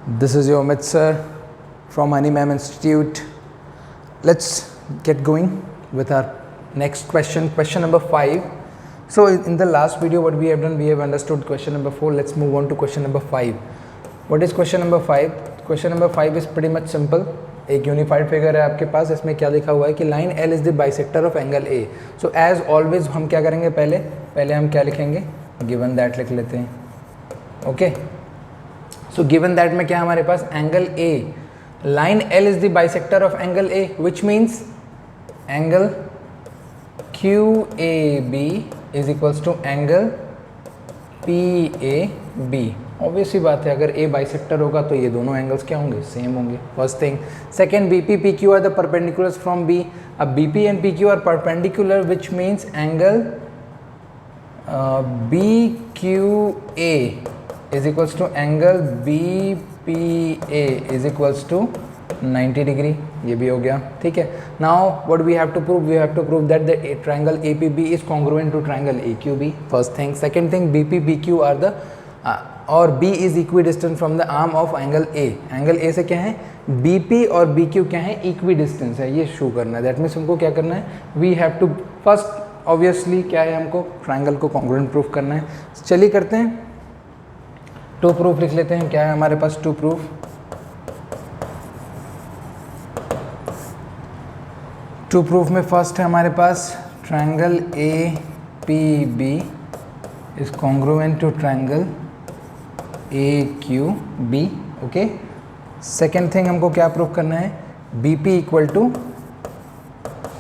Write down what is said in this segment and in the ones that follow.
This is your Amit sir from Animam Institute. Let's get going with our next question number 5. So in the last video what we have done, we have understood question number 4. Let's move on to question number 5. What is question number 5? Question number 5 is pretty much simple. एक unified figure है आपके पास, इसमें क्या लिखा हुआ है कि line L is the bisector of angle A. So as always हम क्या करेंगे, पहले हम क्या लिखेंगे, गिवन दैट लिख लेते हैं. ओके, सो गिवन दैट में क्या हमारे पास angle A, line L is the bisector of angle A, which means angle QAB is equals to angle PAB. Obviously बात है, अगर A बाइसेक्टर होगा तो ये दोनों एंगल्स क्या होंगे, सेम होंगे. First thing. Second, BP PQ are the perpendiculars from B. अब BP and PQ are perpendicular which means angle BQA is equals to angle BPA is equals to 90 degree. ये भी हो गया. ठीक है. Now what we have to prove, we have to prove that the triangle APB is congruent to triangle AQB. First thing. Second thing, BP PQ are the और B is equi distance from the arm of angle A. Angle A से क्या है, BP और BQ क्या है, equi distance है. ये show करना है. दैट मीन्स हमको क्या करना है, we have to first obviously क्या है, हमको ट्रायंगल को कॉन्ग्रुएंट प्रूफ करना है. चलिए करते हैं. टू प्रूफ लिख लेते हैं. क्या है हमारे पास टू प्रूफ. टू प्रूफ में फर्स्ट है हमारे पास triangle APB is congruent to triangle AQB. Okay. Second thing हमको क्या प्रूफ करना है, BP इक्वल टू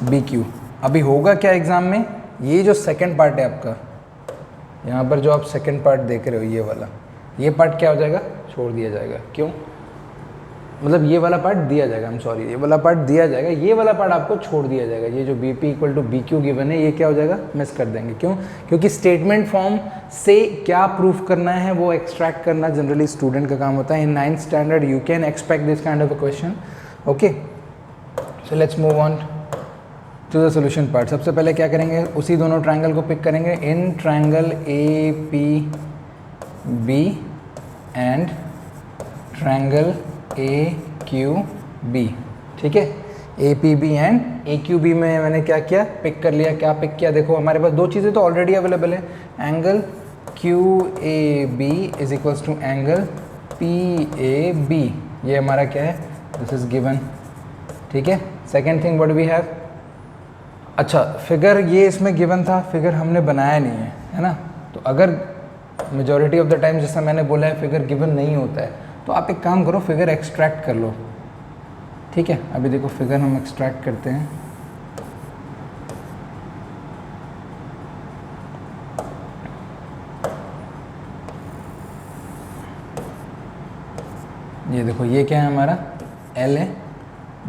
BQ. अभी होगा क्या एग्जाम में, ये जो सेकेंड पार्ट है आपका, यहाँ पर जो आप सेकेंड पार्ट देख रहे हो, ये वाला, ये पार्ट क्या हो जाएगा, छोड़ दिया जाएगा. क्यों, मतलब ये वाला पार्ट दिया जाएगा, I'm सॉरी, ये वाला पार्ट दिया जाएगा, ये वाला पार्ट आपको छोड़ दिया जाएगा. ये जो BP equal to BQ given है, ये क्या हो जाएगा, मिस कर देंगे. क्यों, क्योंकि स्टेटमेंट फॉर्म से क्या प्रूफ करना है वो एक्सट्रैक्ट करना जनरली स्टूडेंट का काम होता है. In 9th standard you can expect this kind of a question. Okay, so let's move on to the solution part. सबसे पहले क्या करेंगे, उसी दोनों ट्रायंगल को पिक करेंगे. In triangle APB and triangle AQB. ठीक है, APB एंड AQB में मैंने क्या किया, पिक कर लिया. क्या पिक किया, देखो हमारे पास दो चीज़ें तो ऑलरेडी अवेलेबल है. Angle QAB is equals to angle PAB. ये हमारा क्या है, दिस इज गिवन. ठीक है. Second thing what we have, अच्छा फिगर ये इसमें गिवन था, फिगर हमने बनाया नहीं है ना. तो अगर मेजॉरिटी ऑफ द टाइम जैसा मैंने बोला है फिगर गिवन नहीं होता है, तो आप एक काम करो, फिगर एक्सट्रैक्ट कर लो. ठीक है. अभी देखो फिगर हम एक्सट्रैक्ट करते हैं. ये देखो, ये क्या है हमारा, L है.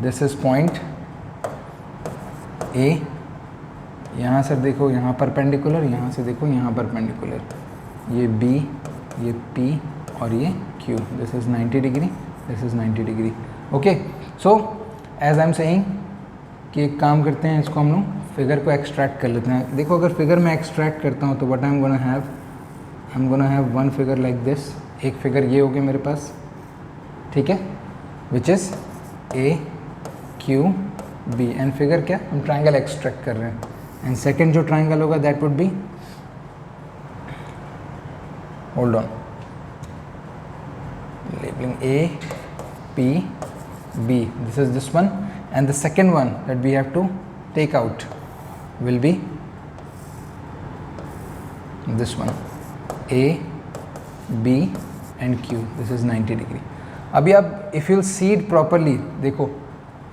This is point A. यहाँ से देखो यहाँ परपेंडिकुलर, यहाँ से देखो यहाँ परपेंडिकुलर. ये B, ये P और ये Q. This is 90 degree, this is 90 degree. Okay. So as I am saying कि एक काम करते हैं, इसको हम लोग फिगर को एक्सट्रैक्ट कर लेते हैं. देखो अगर फिगर में एक्सट्रैक्ट करता हूँ तो what I am gonna have one figure like this. एक फिगर ये होगी मेरे पास. ठीक है, which is AQB. And figure क्या, हम ट्राइंगल एक्सट्रैक्ट कर रहे हैं. एंड सेकेंड जो ट्राइंगल होगा that would B, hold on, labeling APB. This is this one, and the second one that we have to take out will be this one, A, B and Q. This is 90 degree. अभी आप if you'll see it properly, देखो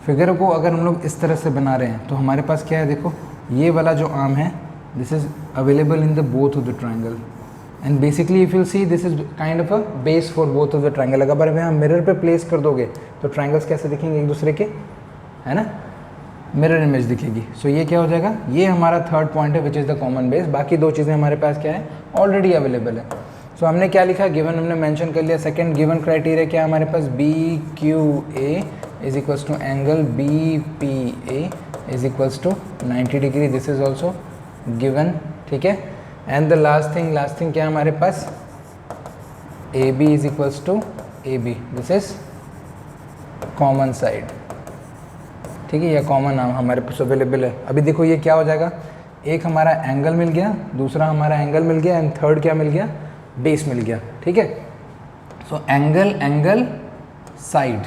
figure को अगर हम लोग इस तरह से बना रहे हैं तो हमारे पास क्या है, देखो ये वाला जो आर्म है, this is available in the both of the triangle. And basically if you see this is kind of a base for both of the triangle. अगर यहाँ मिरर पे प्लेस कर दोगे तो ट्रायंगल्स कैसे दिखेंगे एक दूसरे के, है ना, मिरर इमेज दिखेगी. सो ये क्या हो जाएगा, ये हमारा थर्ड पॉइंट है which is the common base. बाकी दो चीज़ें हमारे पास क्या है, ऑलरेडी अवेलेबल है. सो हमने क्या लिखा, गिवन हमने मेंशन कर लिया. सेकंड गिवन क्राइटेरिया क्या है हमारे पास, BQA is equals to angle BPA is equals to 90 degree. This is also given. ठीक है. एंड द लास्ट थिंग क्या है हमारे पास, AB is equals to A B, this is common side, ठीक है, यह कॉमन हमारे पास अवेलेबल है। अभी देखो ये क्या हो जाएगा, एक हमारा एंगल मिल गया, दूसरा हमारा एंगल मिल गया, एंड थर्ड क्या मिल गया, बेस मिल गया, ठीक है। So angle angle side,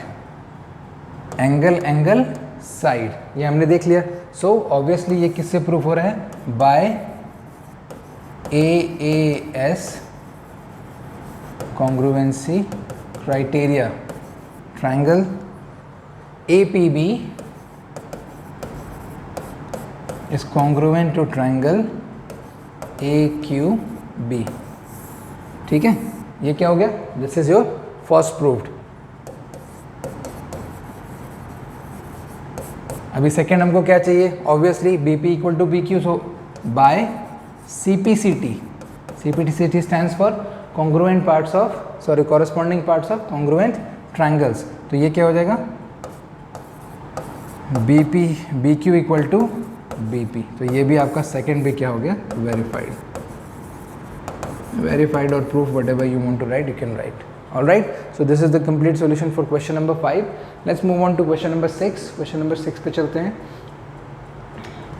angle angle side, ये हमने देख लिया। सो ऑब्वियसली ये किससे प्रूफ हो रहा है, by AAS congruency criteria, triangle APB is congruent to triangle AQB, ठीक है। ये क्या हो गया, this is your first proved. अभी सेकेंड हमको क्या चाहिए, obviously BP equal to PQ, so by CPCT, CPCT stands for congruent parts of, sorry corresponding parts of congruent triangles. तो ये क्या हो जाएगा, BQ इक्वल टू BP, तो ये भी आपका सेकेंड भी क्या हो गया, वेरीफाइड, वेरीफाइड और proof, whatever you want to write you can write. Alright, so this is the complete solution for question number 5। Let's move on to question number 6। Question number 6 पे चलते हैं।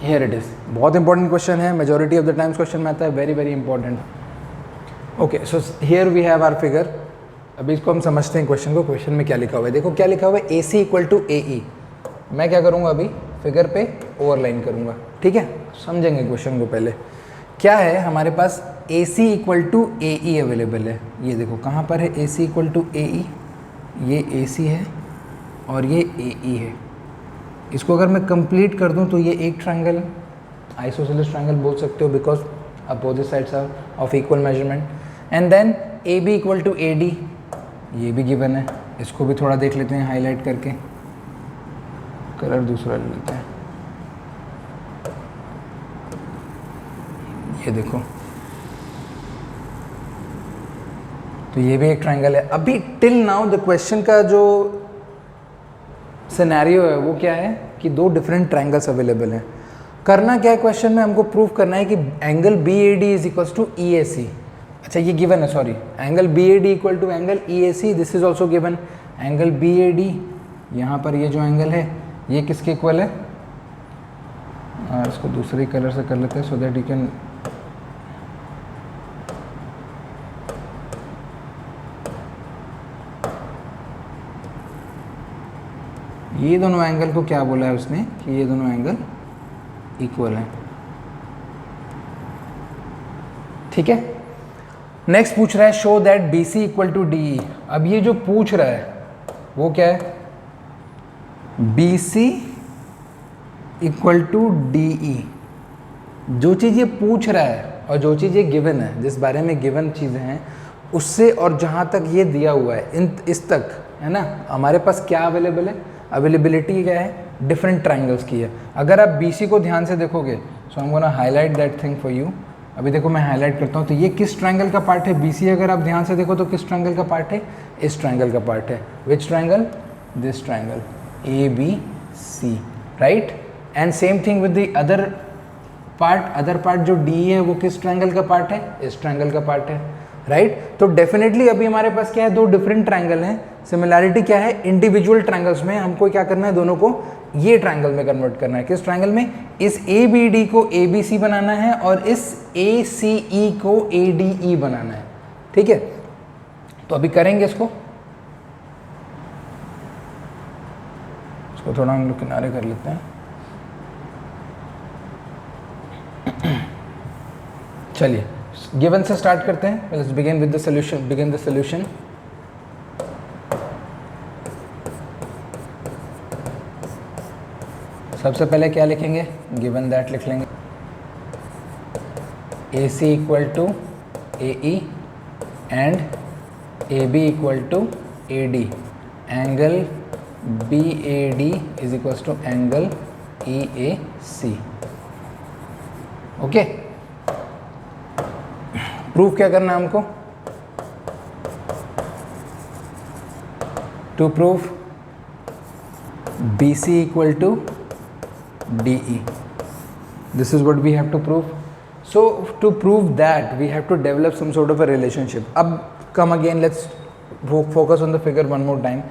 Here it is, बहुत important question है, majority of the times question में आता है, very very important. Okay, so here we have our figure. अभी इसको हम समझते हैं क्वेश्चन को, क्वेश्चन में क्या लिखा हुआ है। देखो क्या लिखा हुआ है, AC इक्वल टू AE। मैं क्या करूँगा, अभी फिगर पे ओवरलाइन करूँगा, ठीक है, समझेंगे क्वेश्चन को। पहले क्या है हमारे पास, AC equal to AE available है। ये देखो कहाँ पर है AC इक्वल टू AE, ये AC है और ये AE है। इसको अगर मैं कंप्लीट कर दूं तो ये एक ट्रायंगल, आइसोसेलेस ट्रायंगल बोल सकते हो, because opposite sides are of equal measurement. And then AB equal to AD, ये भी गिवन है। इसको भी थोड़ा देख लेते हैं हाईलाइट करके, कलर दूसरा ले लेते हैं। ये देखो, तो ये भी एक ट्रायंगल है। अभी टिल नाउ द क्वेश्चन का जो सिनेरियो है वो क्या है कि दो डिफरेंट ट्रायंगल्स अवेलेबल हैं। करना क्या है क्वेश्चन में, हमको प्रूव करना है कि angle BAD is equals to EAC। अच्छा ये गिवन है, sorry, angle BAD equal to angle EAC, this is also given. Angle BAD, यहाँ पर ये जो एंगल है ये किसके इक्वल है, इसको दूसरे कलर से कर लेते हैं सो दैट यू कैन, ये दोनों एंगल को क्या बोला है उसने कि ये दोनों एंगल इक्वल हैं, ठीक है। नेक्स्ट पूछ रहा है show that BC equal to DE। अब ये जो पूछ रहा है वो क्या है, BC इक्वल टू DE। जो चीज़ ये पूछ रहा है और जो चीज़ ये गिवन है, जिस बारे में गिवन चीज़ें हैं उससे और जहाँ तक ये दिया हुआ है इस तक है ना, हमारे पास क्या अवेलेबल है, अवेलेबिलिटी क्या है, डिफरेंट ट्रायंगल्स की है। अगर आप BC को ध्यान से देखोगे, so I am gonna highlight that thing for you. अभी देखो मैं हाईलाइट करता हूँ, तो ये किस ट्रायंगल का पार्ट है, BC अगर आप ध्यान से देखो तो किस ट्रायंगल का पार्ट है, इस ट्रायंगल का पार्ट है। Which triangle, this triangle ABC, right. And same thing with the other part जो DE है वो किस ट्रायंगल का पार्ट है, इस ट्रायंगल का पार्ट है, राइट। तो डेफिनेटली अभी हमारे पास क्या है, दो डिफरेंट ट्रायंगल हैं। सिमिलैरिटी क्या है, इंडिविजुअल ट्रायंगल्स में हमको क्या करना है, दोनों को ये ट्रायंगल में कन्वर्ट करना है। किस ट्रायंगल में, इस ABD को ABC बनाना है और इस ACE को ADE बनाना है, ठीक है। तो अभी करेंगे इसको थोड़ा हम लोग किनारे कर लेते हैं। चलिए गिवन से स्टार्ट करते हैं। Let's begin with the solution, begin the solution. सबसे पहले क्या लिखेंगे, गिवन दैट लिख लेंगे। AC equal to AE and AB equal to AD, angle BAD is equal to angle EAC। Okay, proof क्या करना है हमको, to proof BC equal to DE, this is what we have to prove. So to prove that we have to develop some sort of a relationship. अब come again, let's focus on the figure one more time.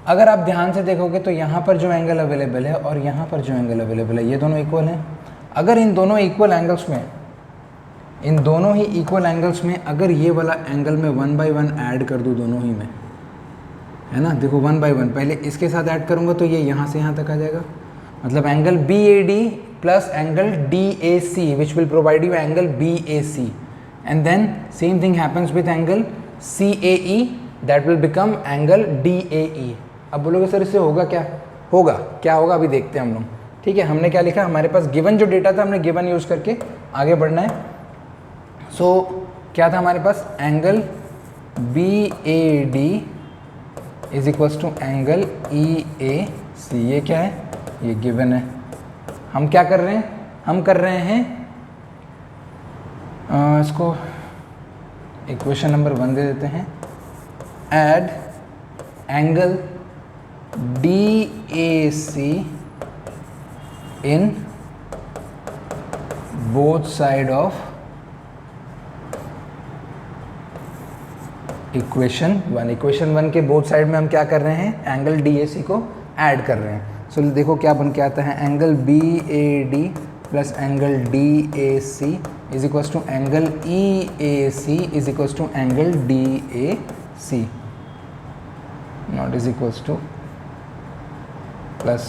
अगर आप ध्यान से देखोगे तो यहाँ पर जो एंगल अवेलेबल है और यहाँ पर जो एंगल अवेलेबल है ये दोनों इक्वल हैं। अगर इन दोनों इक्वल एंगल्स में, इन दोनों ही इक्वल एंगल्स में अगर ये वाला एंगल मैं 1 बाई 1 ऐड कर दूँ दोनों ही में, है ना, देखो 1 बाई 1 पहले इसके साथ ऐड करूँगा तो ये यहाँ से यहाँ तक आ जाएगा, मतलब angle BAD plus angle DAC which will provide you angle BAC, and then same thing happens with angle CAE that will become angle DAE। अब बोलोगे सर इससे होगा क्या? होगा, क्या होगा अभी देखते हैं हम लोग। ठीक है, हमने क्या लिखा, हमारे पास गिवन जो डेटा था हमने गिवन यूज़ करके आगे बढ़ना है। सो क्या था हमारे पास, angle BAD is equals to angle EAC। ये क्या है, ये गिवन है। हम क्या कर रहे हैं, हम कर रहे हैं इसको इक्वेशन नंबर 1 दे देते हैं, add angle DAC in both side of equation 1। Equation 1 के बोथ साइड में हम क्या कर रहे हैं, एंगल DAC को ऐड कर रहे हैं। सो देखो क्या बन के आता है, angle BAD plus angle DAC is equals to angle EAC is equals to angle DAC, not is equals to plus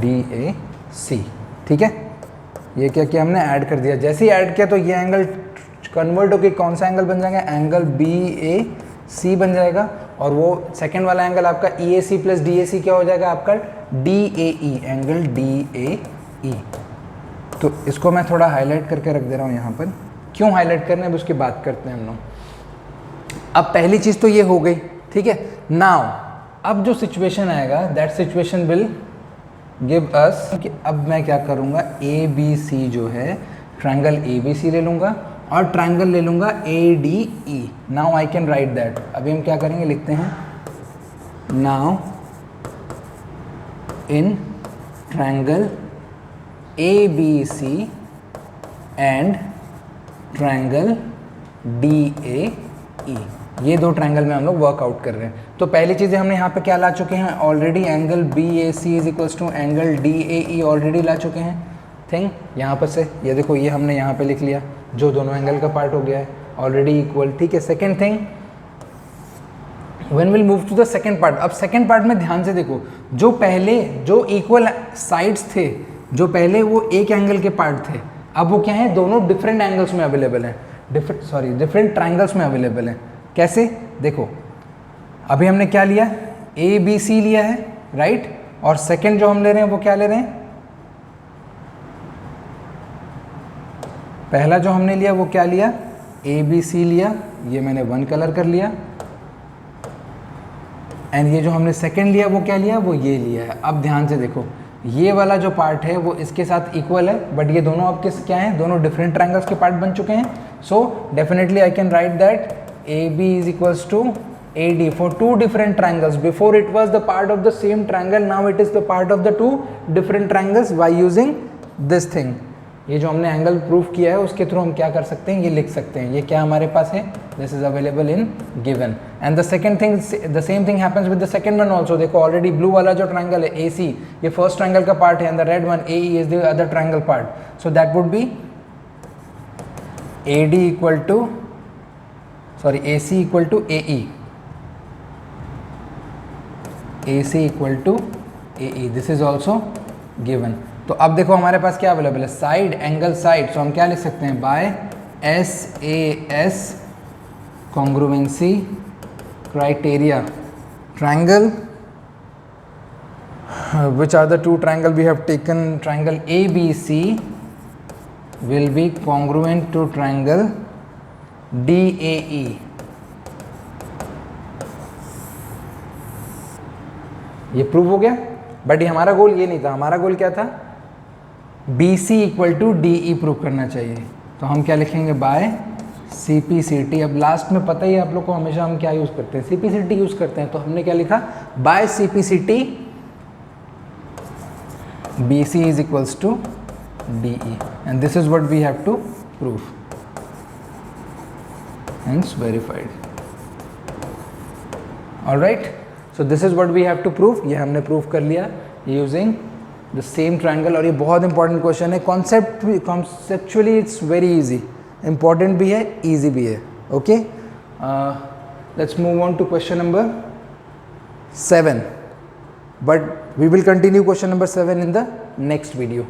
DAC। ठीक है, ये क्या किया हमने, ऐड कर दिया। जैसे ही ऐड किया तो ये एंगल कन्वर्ट होकर कौन सा एंगल बन जाएगा, एंगल BAC बन जाएगा, और वो सेकंड वाला एंगल आपका EAC प्लस DAC क्या हो जाएगा, आपका DAE, एंगल DAE। तो इसको मैं थोड़ा हाईलाइट करके रख दे रहा हूँ यहाँ पर। क्यों हाईलाइट करना है उसकी बात करते हैं हम लोग। अब पहली चीज़ तो ये हो गई, ठीक है। नाउ अब जो सिचुएशन आएगा that situation will give us कि अब मैं क्या करूँगा, ABC जो है ट्रायंगल ABC ले लूँगा और ट्रायंगल ले लूँगा ADE। Now I can write that. अभी हम क्या करेंगे, लिखते हैं now in triangle ABC and triangle DAE, ये दो ट्रायंगल में हम लोग वर्कआउट कर रहे हैं। तो पहली चीज़ें हमने यहाँ पे क्या ला चुके हैं already, angle BAC is equals to angle DAE already ला चुके हैं। थिंग यहाँ पर से ये देखो, ये हमने यहाँ पे लिख लिया, जो दोनों एंगल का पार्ट हो गया है ऑलरेडी इक्वल। ठीक है, second thing when will move to the second part. अब सेकेंड पार्ट में ध्यान से देखो, जो पहले जो इक्वल साइड्स थे, जो पहले वो एक एंगल के पार्ट थे, अब वो क्या है, दोनों डिफरेंट एंगल्स में अवेलेबल हैं, डिफरेंट ट्रायंगल्स में अवेलेबल हैं। कैसे, देखो अभी हमने क्या लिया, ABC लिया है, राइट, और सेकेंड जो हम ले रहे हैं वो क्या ले रहे हैं, पहला जो हमने लिया वो क्या लिया, ABC लिया, ये मैंने 1 कलर कर लिया, एंड ये जो हमने सेकेंड लिया वो क्या लिया, वो ये लिया है। अब ध्यान से देखो, ये वाला जो पार्ट है वो इसके साथ इक्वल है, बट ये दोनों अब किस क्या हैं, दोनों डिफरेंट ट्रायंगल्स के पार्ट बन चुके हैं। So definitely I can write that AB is equals to AD for two different triangles. Before it was the part of the same triangle, now it is the part of the two different triangles by using this thing. ये जो हमने angle proof किया है उसके through हम क्या कर सकते हैं, ये लिख सकते हैं, ये क्या हमारे पास है, this is available in given. And the second thing, the same thing happens with the second one also. देखो ऑलरेडी ब्लू वाला जो ट्रायंगल है AC, ये फर्स्ट ट्रायंगल का पार्ट है, and the red one AE is the other triangle part. So that would be AD equal to AC equal to AE, AC equal to AE, this is also given. तो अब देखो हमारे पास क्या available है, side, angle, side. सो हम क्या लिख सकते हैं, by SAS congruency criteria, triangle which are the two triangle we have taken, triangle ABC will be congruent to triangle DAE। ये प्रूव हो गया, बट ये हमारा गोल ये नहीं था। हमारा गोल क्या था, BC equal to DE prove करना चाहिए। तो हम क्या लिखेंगे, बाय CPCT। अब लास्ट में पता ही है आप लोग को, हमेशा हम क्या यूज़ करते हैं, CPCT यूज़ करते हैं। तो हमने क्या लिखा, by CPCT BC is equals to DE, and this is what we have to prove, hence verified। Alright, so this is what we have to prove, ये हमने प्रूव कर लिया यूजिंग द सेम ट्रायंगल। और ये बहुत important question है, conceptually it's very easy, important भी है, ईजी भी है। Okay, let's move on to question number 7, but we will continue question number 7 in the next video.